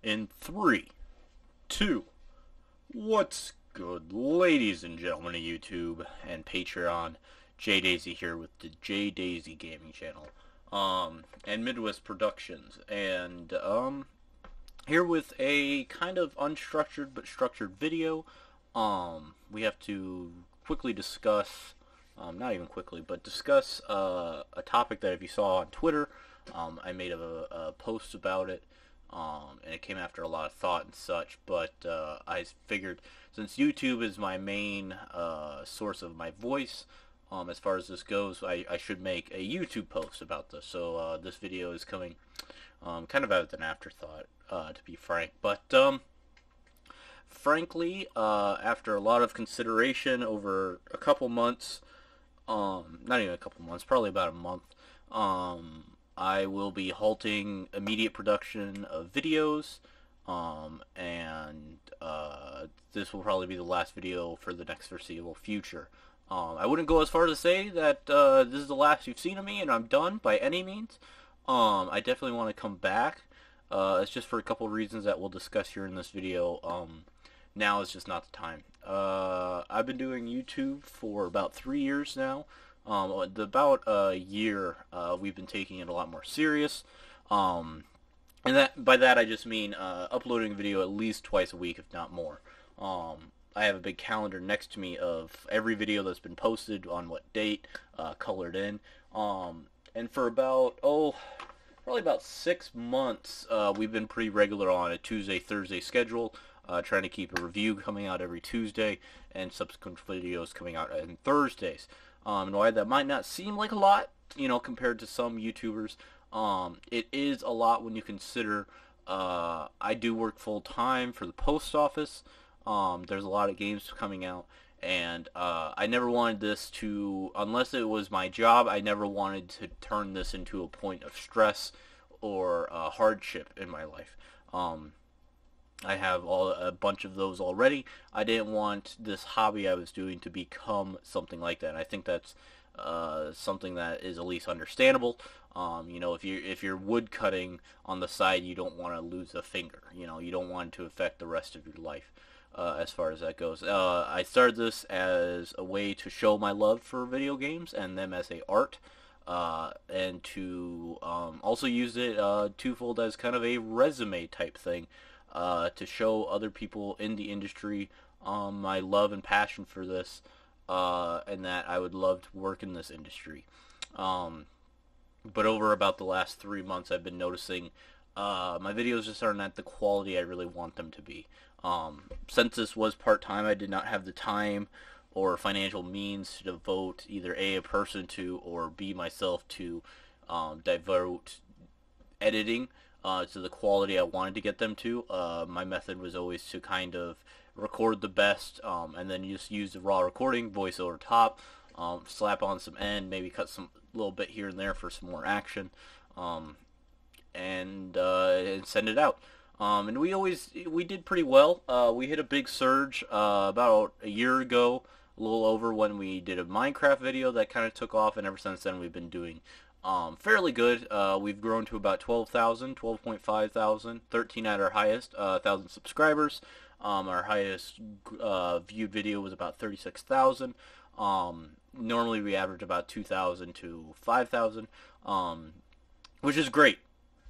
In three, two, what's good, ladies and gentlemen of YouTube and Patreon? JDaisy here with the JDaisy gaming channel, and Midwest Productions, and here with a kind of unstructured but structured video. We have to quickly discuss, not even quickly, but discuss a topic that if you saw on Twitter, I made a post about it. And it came after a lot of thought and such, but I figured since YouTube is my main source of my voice, as far as this goes, I should make a YouTube post about this. So this video is coming kind of as an afterthought, to be frank. But frankly, after a lot of consideration over a couple months, not even a couple months, probably about a month, I will be halting immediate production of videos, and this will probably be the last video for the next foreseeable future. I wouldn't go as far as to say that this is the last you've seen of me and I'm done by any means. I definitely want to come back. It's just for a couple of reasons that we'll discuss here in this video. Now is just not the time. I've been doing YouTube for about 3 years now. About a year, we've been taking it a lot more serious. And by that I just mean uploading a video at least twice a week, if not more. I have a big calendar next to me of every video that's been posted on what date, colored in. And for about, probably about 6 months, we've been pretty regular on a Tuesday-Thursday schedule, trying to keep a review coming out every Tuesday and subsequent videos coming out on Thursdays. And why that might not seem like a lot, compared to some YouTubers, it is a lot when you consider I do work full-time for the post office. There's a lot of games coming out, and I never wanted this to, unless it was my job, I never wanted to turn this into a point of stress or hardship in my life. I have a bunch of those already. I didn't want this hobby I was doing to become something like that. And I think that's something that is at least understandable. If you're wood cutting on the side, you don't want to lose a finger. You don't want it to affect the rest of your life. As far as that goes, I started this as a way to show my love for video games and them as a art, and to also use it twofold as kind of a resume type thing. To show other people in the industry my love and passion for this, and that I would love to work in this industry. But over about the last 3 months, I've been noticing my videos just aren't at the quality I really want them to be. Since this was part-time, I did not have the time or financial means to devote either a person to, or B, myself to devote editing to the quality I wanted to get them to. My method was always to kind of record the best, and then just use the raw recording, voice over top, slap on some end, maybe cut some little bit here and there for some more action, and send it out. And we did pretty well. We hit a big surge about a year ago, a little over, when we did a Minecraft video that kind of took off, and ever since then we've been doing fairly good. We've grown to about 12,000, 12.5 thousand, 13 at our highest, 1,000 subscribers. Our highest viewed video was about 36,000. Normally we average about 2,000 to 5,000, which is great.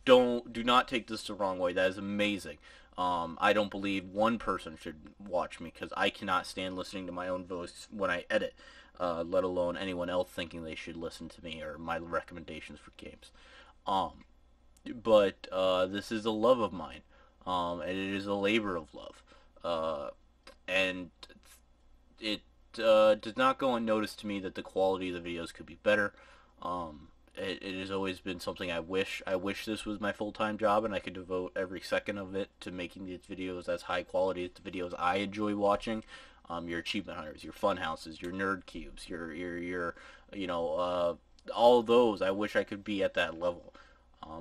Do not take this the wrong way. That is amazing. I don't believe one person should watch me, because I cannot stand listening to my own voice when I edit. Let alone anyone else thinking they should listen to me or my recommendations for games. But this is a love of mine, and it is a labor of love. And it does not go unnoticed to me that the quality of the videos could be better. It has always been something I wish this was my full-time job, and I could devote every second of it to making these videos as high quality as the videos I enjoy watching. Your achievement hunters, your fun houses, your nerd cubes, your all of those. I wish I could be at that level,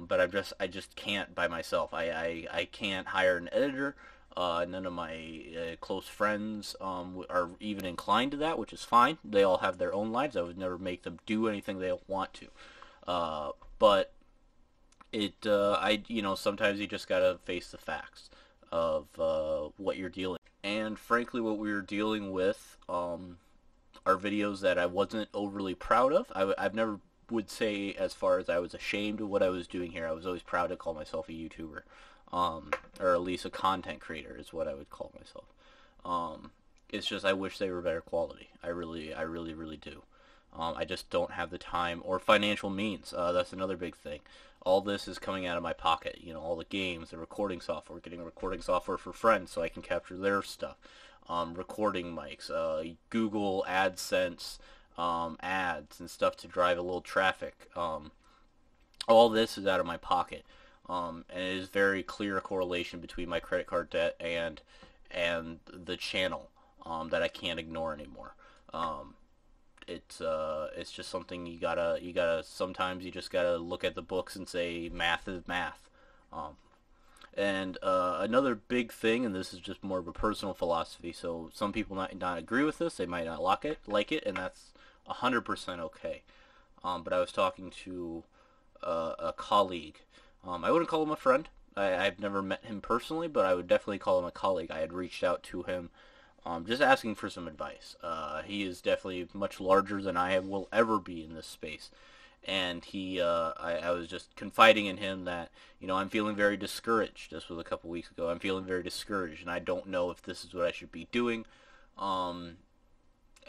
but I just can't by myself. I can't hire an editor. None of my close friends are even inclined to that, which is fine. They all have their own lives. I would never make them do anything they don't want to. But sometimes you just gotta face the facts of what you're dealing. And frankly, what we were dealing with are videos that I wasn't overly proud of. I've never would say as far as I was ashamed of what I was doing here. I was always proud to call myself a YouTuber, or at least a content creator is what I would call myself. It's just I wish they were better quality. I really do. I just don't have the time or financial means. That's another big thing. All this is coming out of my pocket. All the games, the recording software, getting recording software for friends so I can capture their stuff. Recording mics, Google AdSense, ads and stuff to drive a little traffic. All this is out of my pocket. And it is very clear correlation between my credit card debt and the channel that I can't ignore anymore. It's just something you gotta sometimes you just gotta look at the books and say math is math. And another big thing, and this is just more of a personal philosophy, so some people might not agree with this, they might not like it, and that's 100% okay. But I was talking to a colleague. I wouldn't call him a friend. I've never met him personally, but I would definitely call him a colleague. I had reached out to him just asking for some advice. He is definitely much larger than I will ever be in this space. And I was just confiding in him that, I'm feeling very discouraged. This was a couple weeks ago. I'm feeling very discouraged, and I don't know if this is what I should be doing. And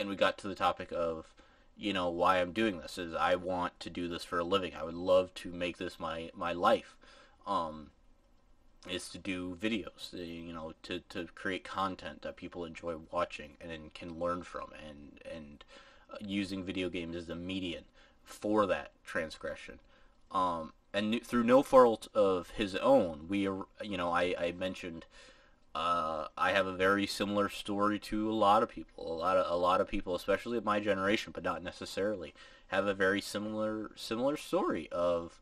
we got to the topic of, why I'm doing this is I want to do this for a living. I would love to make this my life. Is to do videos, to create content that people enjoy watching and can learn from, and using video games as a medium for that transgression. And through no fault of his own, I mentioned I have a very similar story to a lot of people. A lot of people, especially of my generation, but not necessarily, have a very similar story of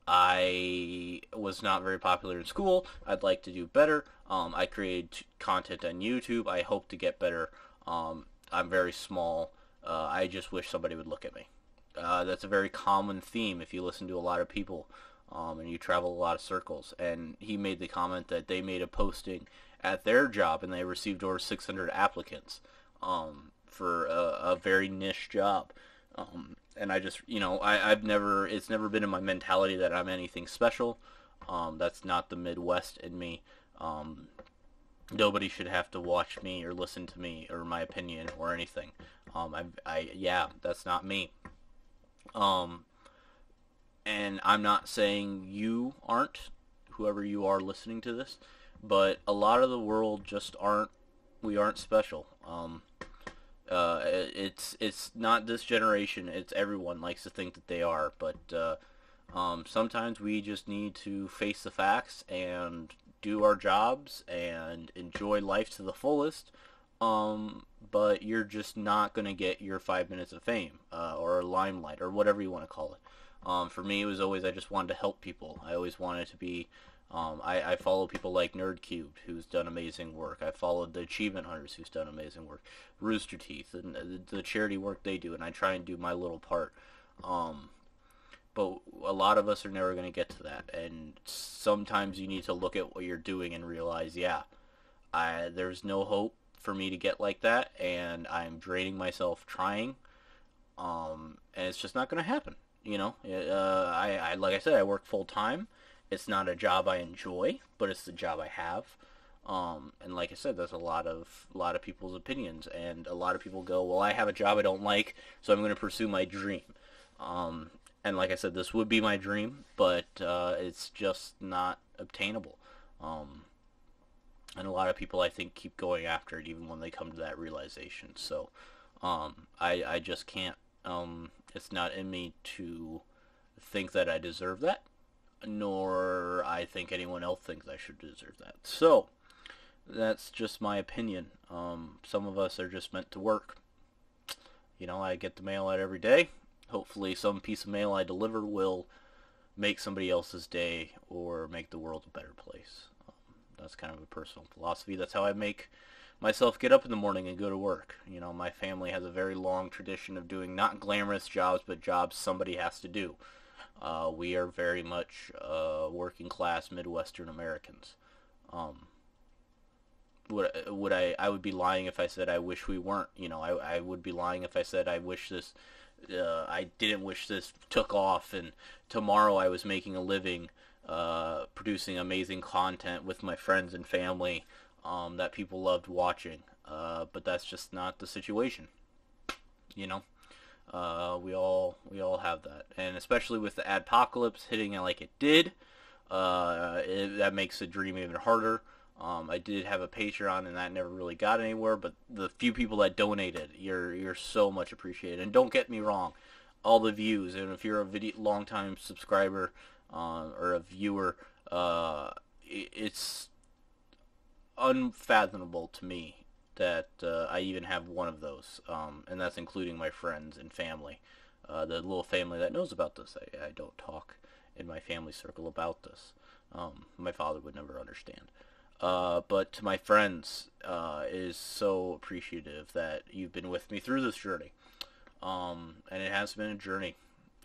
I was not very popular in school. I'd like to do better. I create content on YouTube. I hope to get better. I'm very small. I just wish somebody would look at me. That's a very common theme if you listen to a lot of people and you travel a lot of circles. And he made the comment that they made a posting at their job and they received over 600 applicants for a very niche job. And I just, it's never been in my mentality that I'm anything special. That's not the Midwest in me. Nobody should have to watch me or listen to me or my opinion or anything. Yeah, that's not me. And I'm not saying you aren't, whoever you are listening to this, but a lot of the world just we aren't special. It's not this generation, it's everyone likes to think that they are, but sometimes we just need to face the facts and do our jobs and enjoy life to the fullest. But you're just not going to get your 5 minutes of fame or a limelight or whatever you want to call it. For me, it was always I just wanted to help people. I always wanted to be I follow people like NerdCubed, who's done amazing work. I followed the Achievement Hunters, who's done amazing work. Rooster Teeth, and the charity work they do, and I try and do my little part. But a lot of us are never going to get to that, and sometimes you need to look at what you're doing and realize, yeah, there's no hope for me to get like that, and I'm draining myself trying, and it's just not going to happen. I like I said, I work full time. It's not a job I enjoy, but it's the job I have. And like I said, there's a lot of people's opinions, and a lot of people go, well, I have a job I don't like, so I'm going to pursue my dream. And like I said, this would be my dream, but it's just not obtainable. And a lot of people, I think, keep going after it even when they come to that realization. So I just can't. It's not in me to think that I deserve that, nor I think anyone else thinks I should deserve that. So that's just my opinion. Some of us are just meant to work. I get the mail out every day. Hopefully some piece of mail I deliver will make somebody else's day or make the world a better place. That's kind of a personal philosophy. That's how I make myself get up in the morning and go to work. My family has a very long tradition of doing not glamorous jobs, but jobs somebody has to do. We are very much working class Midwestern Americans. Um, I would be lying if I said I wish we weren't. I would be lying if I said I wish this I didn't wish this took off and tomorrow I was making a living producing amazing content with my friends and family that people loved watching. But that's just not the situation. You know, we all have that, and especially with the adpocalypse hitting it like it did, that makes the dream even harder. I did have a Patreon, and that never really got anywhere. But the few people that donated, you're so much appreciated. And don't get me wrong, all the views, and if you're a long-time subscriber or a viewer, it's unfathomable to me that I even have one of those, and that's including my friends and family. The little family that knows about this. I don't talk in my family circle about this. My father would never understand. But to my friends, it is so appreciative that you've been with me through this journey. And it has been a journey.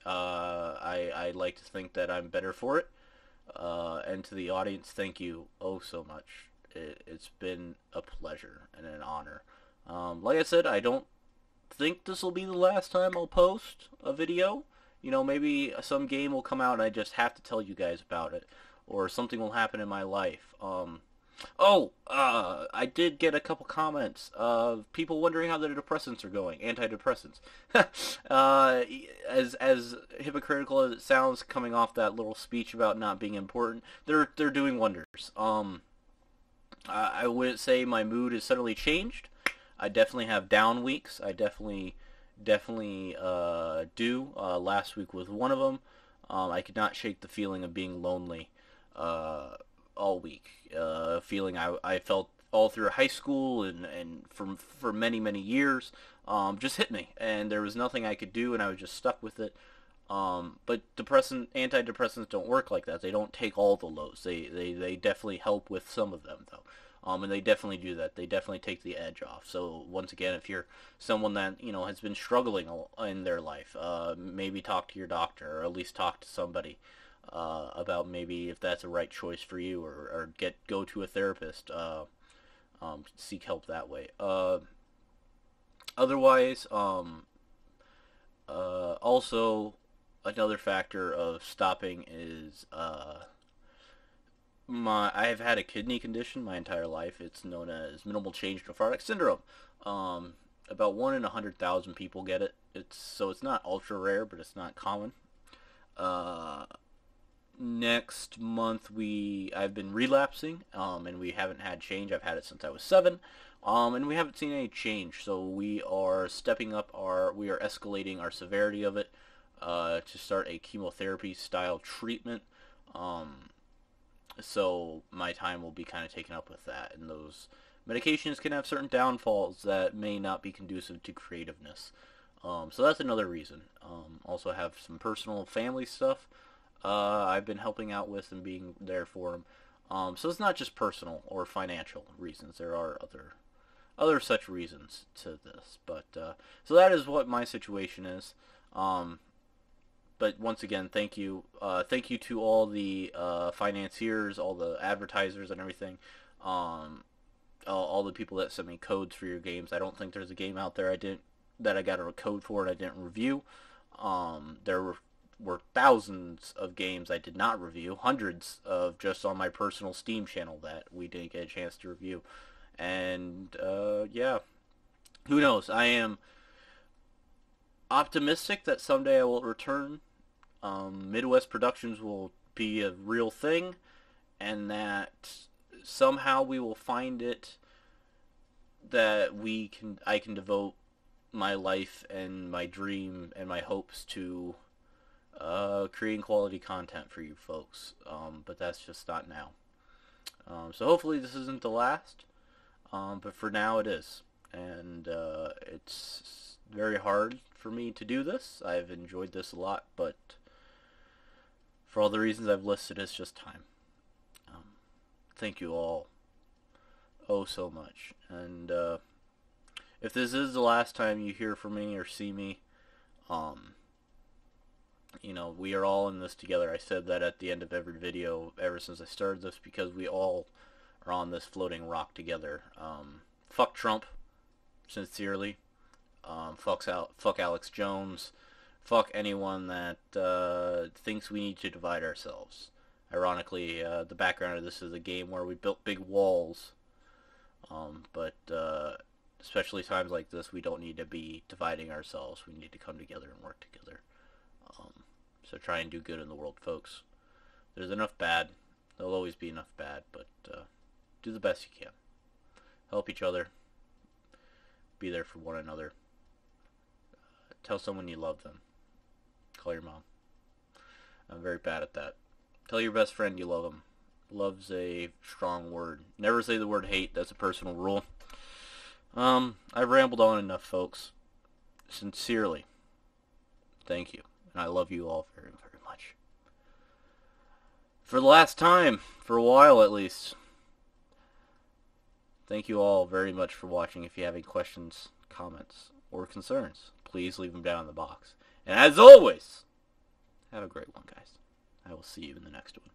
I like to think that I'm better for it. And to the audience, thank you oh so much. It's been a pleasure and an honor. Like I said, I don't think this will be the last time I'll post a video. Maybe some game will come out and I just have to tell you guys about it. Or something will happen in my life. I did get a couple comments of people wondering how the depressants are going, antidepressants. As hypocritical as it sounds, coming off that little speech about not being important, they're doing wonders. I wouldn't say my mood has suddenly changed. I definitely have down weeks. I definitely do. Last week was one of them. I could not shake the feeling of being lonely. All week, feeling I felt all through high school and for many years, just hit me, and there was nothing I could do, and I was just stuck with it. But antidepressants don't work like that. They don't take all the lows. They definitely help with some of them though. And they definitely do that. They definitely take the edge off. So once again, if you're someone that has been struggling in their life, maybe talk to your doctor, or at least talk to somebody about maybe if that's a right choice for you, or go to a therapist, seek help that way. Otherwise, also another factor of stopping is I have had a kidney condition my entire life. It's known as minimal change nephrotic syndrome. About 1 in 100,000 people get it. It's not ultra rare, but it's not common. Next month I've been relapsing, and we haven't had change. I've had it since I was 7, and we haven't seen any change. So we are escalating our severity of it, to start a chemotherapy style treatment. So my time will be kind of taken up with that, and those medications can have certain downfalls that may not be conducive to creativeness. So that's another reason. Also have some personal family stuff I've been helping out with and being there for them. So it's not just personal or financial reasons. There are other such reasons to this. But so that is what my situation is. But once again, thank you. Thank you to all the financiers, all the advertisers and everything. All the people that sent me codes for your games. I don't think there's a game out there that I got a code for and I didn't review. There were thousands of games I did not review, hundreds of just on my personal Steam channel that we didn't get a chance to review. And yeah, who knows? I am optimistic that someday I will return. Midwest Productions will be a real thing, and that somehow we will find it that I can devote my life and my dream and my hopes to creating quality content for you folks. But that's just not now. So hopefully this isn't the last. But for now it is. And it's very hard for me to do this. I've enjoyed this a lot, but for all the reasons I've listed, it's just time. Thank you all oh so much. And if this is the last time you hear from me or see me, You know, we are all in this together. I said that at the end of every video ever since I started this, because we all are on this floating rock together. Fuck Trump, sincerely. Fuck Alex Jones. Fuck anyone that thinks we need to divide ourselves. Ironically, the background of this is a game where we built big walls. But especially times like this, we don't need to be dividing ourselves. We need to come together and work together. So try and do good in the world, folks. There's enough bad. There'll always be enough bad, but do the best you can. Help each other. Be there for one another. Tell someone you love them. Call your mom. I'm very bad at that. Tell your best friend you love them. Love's a strong word. Never say the word hate. That's a personal rule. I've rambled on enough, folks. Sincerely, thank you. And I love you all very, very much. For the last time, for a while at least. Thank you all very much for watching. If you have any questions, comments, or concerns, please leave them down in the box. And as always, have a great one, guys. I will see you in the next one.